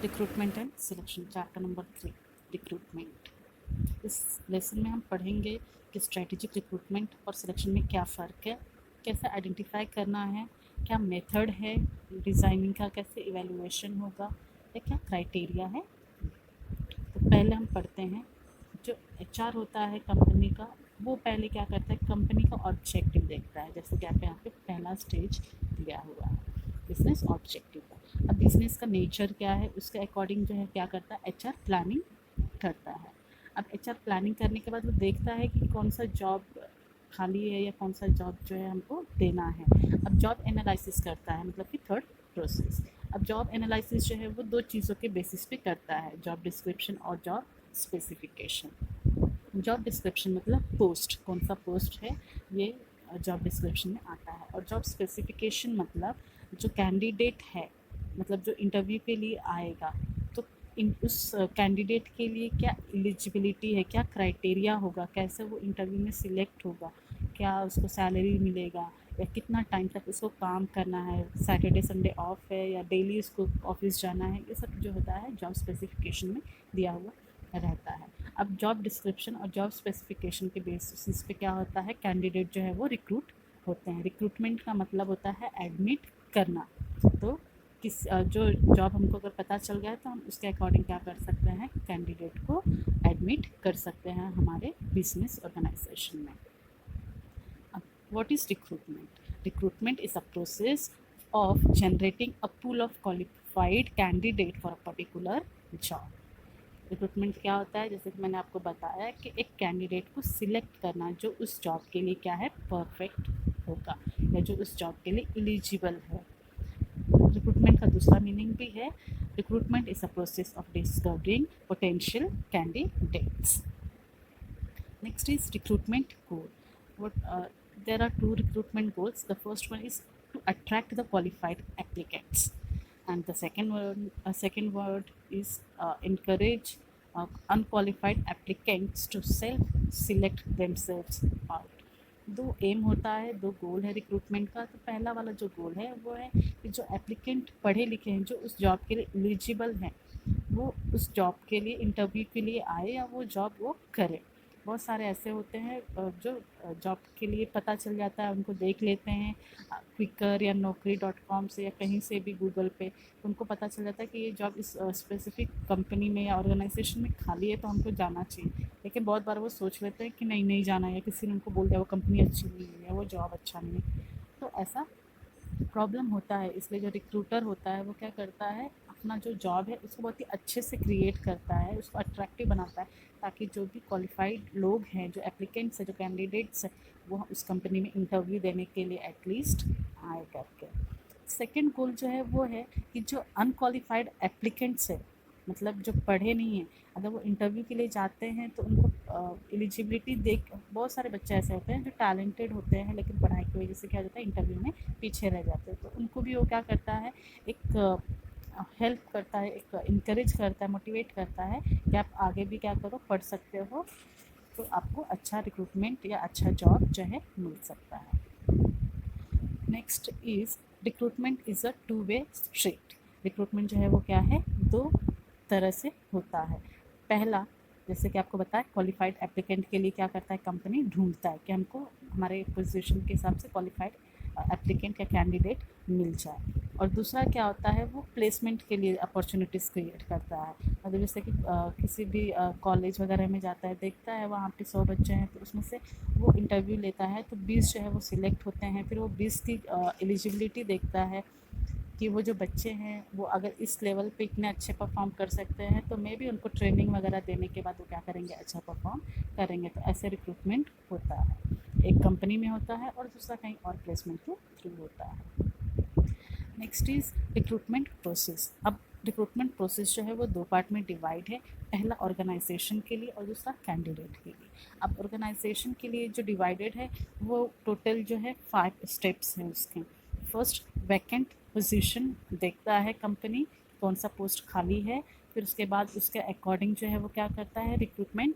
Recruitment and selection chapter number 3 recruitment. इस lesson में हम पढ़ेंगे कि स्ट्रेटेजिक रिक्रूटमेंट और सिलेक्शन में क्या फ़र्क है, कैसे आइडेंटिफाई करना है, क्या मेथड है डिज़ाइनिंग का, कैसे इवैल्यूएशन होगा या क्या क्राइटेरिया है। तो पहले हम पढ़ते हैं जो एचआर होता है कंपनी का, वो पहले क्या करता है, कंपनी का ऑब्जेक्टिव देखता है। जैसे कि आप यहाँ पे पहला स्टेज दिया हुआ है बिजनेस ऑब्जेक्टिव का। अब बिजनेस का नेचर क्या है, उसके अकॉर्डिंग जो है क्या करता है, एचआर प्लानिंग करता है। अब एचआर प्लानिंग करने के बाद वो देखता है कि कौन सा जॉब खाली है या कौन सा जॉब जो है हमको देना है। अब जॉब एनालिसिस करता है, मतलब कि थर्ड प्रोसेस। अब जॉब एनालिसिस जो है वो दो चीज़ों के बेसिस पे करता है, जॉब डिस्क्रिप्शन और जॉब स्पेसिफिकेशन। जॉब डिस्क्रिप्शन मतलब पोस्ट, कौन सा पोस्ट है ये जॉब डिस्क्रिप्शन में आता है। और जॉब स्पेसिफिकेशन मतलब जो कैंडिडेट है, मतलब जो इंटरव्यू के लिए आएगा, तो उस कैंडिडेट के लिए क्या एलिजिबिलिटी है, क्या क्राइटेरिया होगा, कैसे वो इंटरव्यू में सिलेक्ट होगा, क्या उसको सैलरी मिलेगा या कितना टाइम तक उसको काम करना है, सैटरडे संडे ऑफ है या डेली उसको ऑफिस जाना है, ये सब जो होता है जॉब स्पेसिफिकेशन में दिया हुआ रहता है। अब जॉब डिस्क्रिप्शन और जॉब स्पेसिफिकेशन के बेसिस पे क्या होता है, कैंडिडेट जो है वो रिक्रूट होते हैं। रिक्रूटमेंट का मतलब होता है एडमिट करना। तो जो जॉब हमको अगर पता चल गया है तो हम उसके अकॉर्डिंग क्या कर सकते हैं, कैंडिडेट को एडमिट कर सकते हैं हमारे बिजनेस ऑर्गेनाइजेशन में। अब what is recruitment? Recruitment is a process of generating a pool of qualified candidate for a particular job. Recruitment क्या होता है, जैसे कि मैंने आपको बताया कि एक कैंडिडेट को सिलेक्ट करना जो उस जॉब के लिए क्या है, परफेक्ट होगा या जो उस जॉब के लिए एलिजिबल है। रिक्रूटमेंट का दूसरा मीनिंग भी है, recruitment is a process of discovering potential candidates. Next is recruitment goal. There are two recruitment goals. The first one is to attract the qualified applicants, and the second word is encourage unqualified applicants to self-select themselves out. दो M होता है, दो गोल है recruitment का। तो पहला वाला जो गोल है वो है कि जो एप्लीकेंट पढ़े लिखे हैं, जो उस जॉब के लिए एलिजिबल हैं, वो उस जॉब के लिए इंटरव्यू के लिए आए या वो जॉब वो करे। बहुत सारे ऐसे होते हैं जो जॉब के लिए पता चल जाता है, उनको देख लेते हैं क्विकर या naukri.com से या कहीं से भी गूगल पे, तो उनको पता चल जाता है कि ये जॉब इस स्पेसिफिक कंपनी में या ऑर्गेनाइजेशन में खाली है तो हमको जाना चाहिए। लेकिन बहुत बार वो सोच लेते हैं कि नहीं जाना, या किसी ने उनको बोल दिया वो कंपनी अच्छी नहीं है या वो जॉब अच्छा नहीं है, तो ऐसा प्रॉब्लम होता है। इसलिए जो रिक्रूटर होता है वो क्या करता है, अपना जो जॉब है उसको बहुत ही अच्छे से क्रिएट करता है, उसको अट्रैक्टिव बनाता है, ताकि जो भी क्वालिफाइड लोग हैं, जो एप्लीकेंट्स हैं, जो कैंडिडेट्स हैं, वो उस कंपनी में इंटरव्यू देने के लिए एटलीस्ट आए करके। सेकंड गोल जो है वो है कि जो अनक्वालिफाइड एप्लीकेंट्स है, मतलब जो पढ़े नहीं हैं, अगर वो इंटरव्यू के लिए जाते हैं तो उनको एलिजिबिलिटी देख, बहुत सारे बच्चे ऐसे होते हैं जो टैलेंटेड होते हैं लेकिन पढ़ाई की वजह से क्या होता है इंटरव्यू में पीछे रह जाते हैं, तो उनको भी वो क्या करता है, एक हेल्प करता है, एक इंकरेज करता है, मोटिवेट करता है कि आप आगे भी क्या करो, पढ़ सकते हो, तो आपको अच्छा रिक्रूटमेंट या अच्छा जॉब जो है मिल सकता है। Next is recruitment is a two way street. Recruitment जो है वो क्या है, दो तरह से होता है। पहला, जैसे कि आपको बताया, क्वालिफाइड एप्लीकेंट के लिए क्या करता है, कंपनी ढूंढता है कि हमको हमारे पोजीशन के हिसाब से क्वालिफाइड एप्लीकेंट या कैंडिडेट मिल जाए। और दूसरा क्या होता है, वो प्लेसमेंट के लिए अपॉर्चुनिटीज़ क्रिएट करता है। मतलब जैसे कि किसी भी कॉलेज वगैरह में जाता है, देखता है वहाँ पे 100 बच्चे हैं, तो उसमें से वो इंटरव्यू लेता है तो 20 जो है वो सिलेक्ट होते हैं। फिर वो 20 की एलिजिबिलिटी देखता है कि वो जो बच्चे हैं वो अगर इस लेवल पे इतने अच्छे परफॉर्म कर सकते हैं तो मे भी उनको ट्रेनिंग वगैरह देने के बाद वो क्या करेंगे, अच्छा परफॉर्म करेंगे। तो ऐसे रिक्रूटमेंट होता है, एक कंपनी में होता है और दूसरा कहीं और प्लेसमेंट के थ्रू होता है। Next is recruitment process. अब रिक्रूटमेंट प्रोसेस जो है वो दो पार्ट में डिवाइड है, पहला ऑर्गेनाइजेशन के लिए और दूसरा कैंडिडेट के लिए। अब ऑर्गेनाइजेशन के लिए जो डिवाइडेड है वो टोटल जो है 5 स्टेप्स हैं उसके। फर्स्ट, वैकेंट पोजीशन देखता है कंपनी, कौन सा पोस्ट खाली है। फिर उसके बाद उसके अकॉर्डिंग जो है वो क्या करता है, रिक्रूटमेंट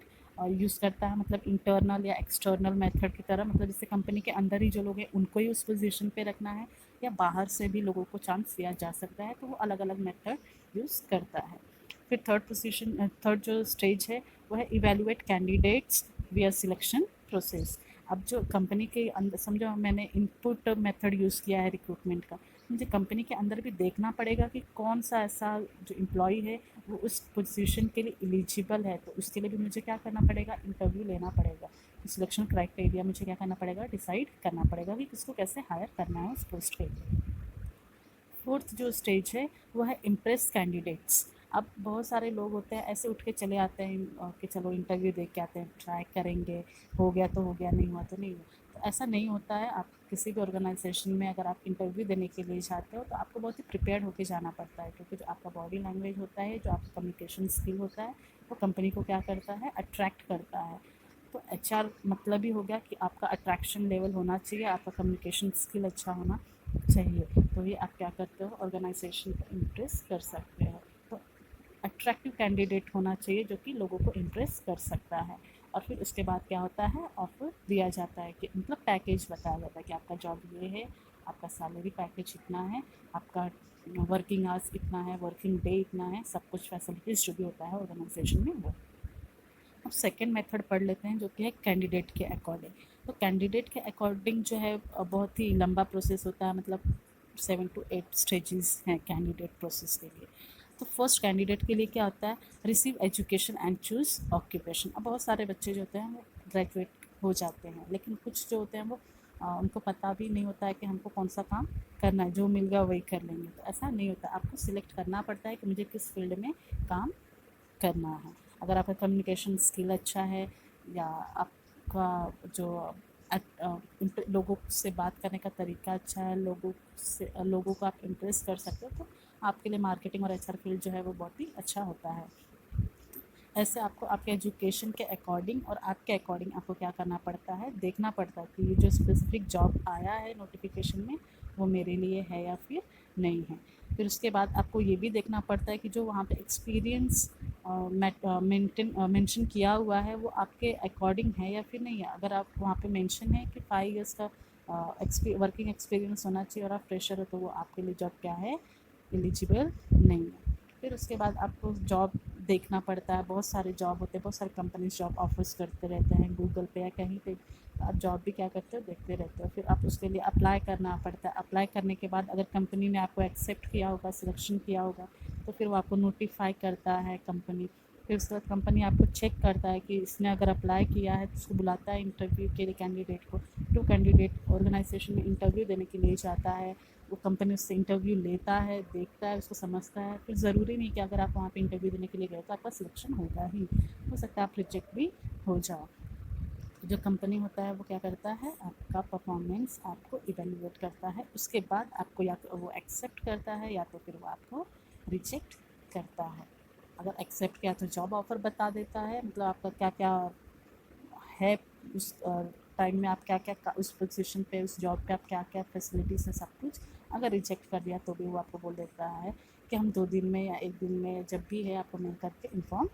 यूज़ करता है, मतलब इंटरनल या एक्सटर्नल मेथड की तरह, मतलब जैसे कंपनी के अंदर ही जो लोग हैं उनको ही उस पोजीशन पे रखना है या बाहर से भी लोगों को चांस दिया जा सकता है, तो वो अलग अलग मेथड यूज़ करता है। फिर थर्ड जो स्टेज है वो है evaluate candidates wear selection process. अब जो कंपनी के अंदर, समझो मैंने इनपुट मेथड यूज़ किया है रिक्रूटमेंट का, मुझे कंपनी के अंदर भी देखना पड़ेगा कि कौन सा ऐसा जो एम्प्लॉय है वो उस पोजीशन के लिए एलिजिबल है। तो उसके लिए भी मुझे क्या करना पड़ेगा, इंटरव्यू लेना पड़ेगा। सिलेक्शन क्राइटेरिया मुझे क्या करना पड़ेगा, डिसाइड करना पड़ेगा कि किसको कैसे हायर करना है उस पोस्ट के लिए। फोर्थ जो स्टेज है वो है इम्प्रेस कैंडिडेट्स। अब बहुत सारे लोग होते हैं ऐसे उठ के चले आते हैं कि चलो इंटरव्यू देख के आते हैं, ट्राई करेंगे, हो गया तो हो गया, नहीं हुआ तो नहीं हुआ। तो ऐसा नहीं होता है। आप किसी भी ऑर्गेनाइजेशन में अगर आप इंटरव्यू देने के लिए जाते हो तो आपको बहुत ही प्रिपेयर्ड होकर जाना पड़ता है, क्योंकि जो आपका बॉडी लैंग्वेज होता है, जो आपका कम्युनिकेशन स्किल होता है, वो कंपनी को क्या करता है, अट्रैक्ट करता है। तो एचआर मतलब ही हो गया कि आपका अट्रैक्शन लेवल होना चाहिए, आपका कम्युनिकेशन स्किल अच्छा होना चाहिए। तो ये आप क्या करते हो, ऑर्गेनाइजेशन को इम्प्रेस कर सकते हो। तो अट्रैक्टिव कैंडिडेट होना चाहिए जो कि लोगों को इम्प्रेस कर सकता है। और फिर उसके बाद क्या होता है, ऑफर दिया जाता है कि मतलब पैकेज बताया जाता है कि आपका जॉब ये है, आपका सैलरी पैकेज इतना है, आपका वर्किंग आवर्स इतना है, वर्किंग डे इतना है, सब कुछ फैसिलिटीज़ जो भी होता है ऑर्गेनाइजेशन में वो। अब सेकेंड मेथड पढ़ लेते हैं जो कि है कैंडिडेट के अकॉर्डिंग। तो कैंडिडेट के अकॉर्डिंग जो है बहुत ही लंबा प्रोसेस होता है, मतलब 7 to 8 स्टेजेस हैं कैंडिडेट प्रोसेस के लिए। तो फर्स्ट कैंडिडेट के लिए क्या होता है, receive education and choose occupation. अब बहुत सारे बच्चे जो होते हैं वो ग्रेजुएट हो जाते हैं, लेकिन कुछ जो होते हैं वो उनको पता भी नहीं होता है कि हमको कौन सा काम करना है, जो मिल गया वही कर लेंगे। तो ऐसा नहीं होता, आपको सिलेक्ट करना पड़ता है कि मुझे किस फील्ड में काम करना है। अगर आपका कम्युनिकेशन स्किल अच्छा है या आपका जो लोगों से बात करने का तरीका अच्छा है, लोगों को आप इम्प्रेस कर सकते हो, तो आपके लिए मार्केटिंग और एचआर फील्ड जो है वो बहुत ही अच्छा होता है। ऐसे आपको आपके एजुकेशन के अकॉर्डिंग और आपके अकॉर्डिंग आपको क्या करना पड़ता है, देखना पड़ता है कि ये जो स्पेसिफिक जॉब आया है नोटिफिकेशन में वो मेरे लिए है या फिर नहीं है। फिर उसके बाद आपको ये भी देखना पड़ता है कि जो वहाँ पे एक्सपीरियंस मेंशन किया हुआ है वो आपके अकॉर्डिंग है या फिर नहीं है। अगर आप वहाँ पे मेंशन है कि 5 इयर्स का वर्किंग एक्सपीरियंस होना चाहिए और आप फ्रेशर हो, तो वो आपके लिए जॉब क्या है, एलिजिबल नहीं है। फिर उसके बाद आपको जॉब देखना पड़ता है, बहुत सारे जॉब होते हैं, बहुत सारे कंपनीज जॉब ऑफर्स करते रहते हैं गूगल पे या कहीं पे। आप जॉब भी क्या करते हो, देखते रहते हो। फिर आप उसके लिए अप्लाई करना पड़ता है। अप्लाई करने के बाद अगर कंपनी ने आपको एक्सेप्ट किया होगा, सिलेक्शन किया होगा, तो फिर वो आपको नोटिफाई करता है कंपनी। फिर उसके बाद कंपनी आपको चेक करता है कि इसने अगर अप्लाई किया है तो उसको बुलाता है इंटरव्यू के लिए कैंडिडेट को। तो कैंडिडेट ऑर्गेनाइजेशन में इंटरव्यू देने के लिए जाता है, वो कंपनी उससे इंटरव्यू लेता है, देखता है, उसको समझता है। फिर ज़रूरी नहीं कि अगर आप वहाँ पे इंटरव्यू देने के लिए गए तो आपका सिलेक्शन होगा ही, हो सकता है आप रिजेक्ट भी हो जाओ। जो कंपनी होता है वो क्या करता है, आपका परफॉर्मेंस आपको इवेल्युएट करता है। उसके बाद आपको या तो वो एक्सेप्ट करता है या तो फिर वो आपको रिजेक्ट करता है। अगर एक्सेप्ट किया तो जॉब ऑफ़र बता देता है, मतलब आपका क्या क्या है उस टाइम में, आप क्या क्या उस पोजीशन पे, उस जॉब पे आप क्या क्या फैसिलिटीज़ है, सब कुछ। अगर रिजेक्ट कर दिया तो भी वो आपको बोल देता है कि हम 2 दिन में या 1 दिन में जब भी है आपको मेल करके इन्फॉर्म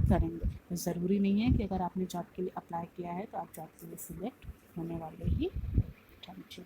करेंगे। तो ज़रूरी नहीं है कि अगर आपने जॉब के लिए अप्लाई किया है तो आप जॉब के लिए सिलेक्ट होने वाले ही। Thank you.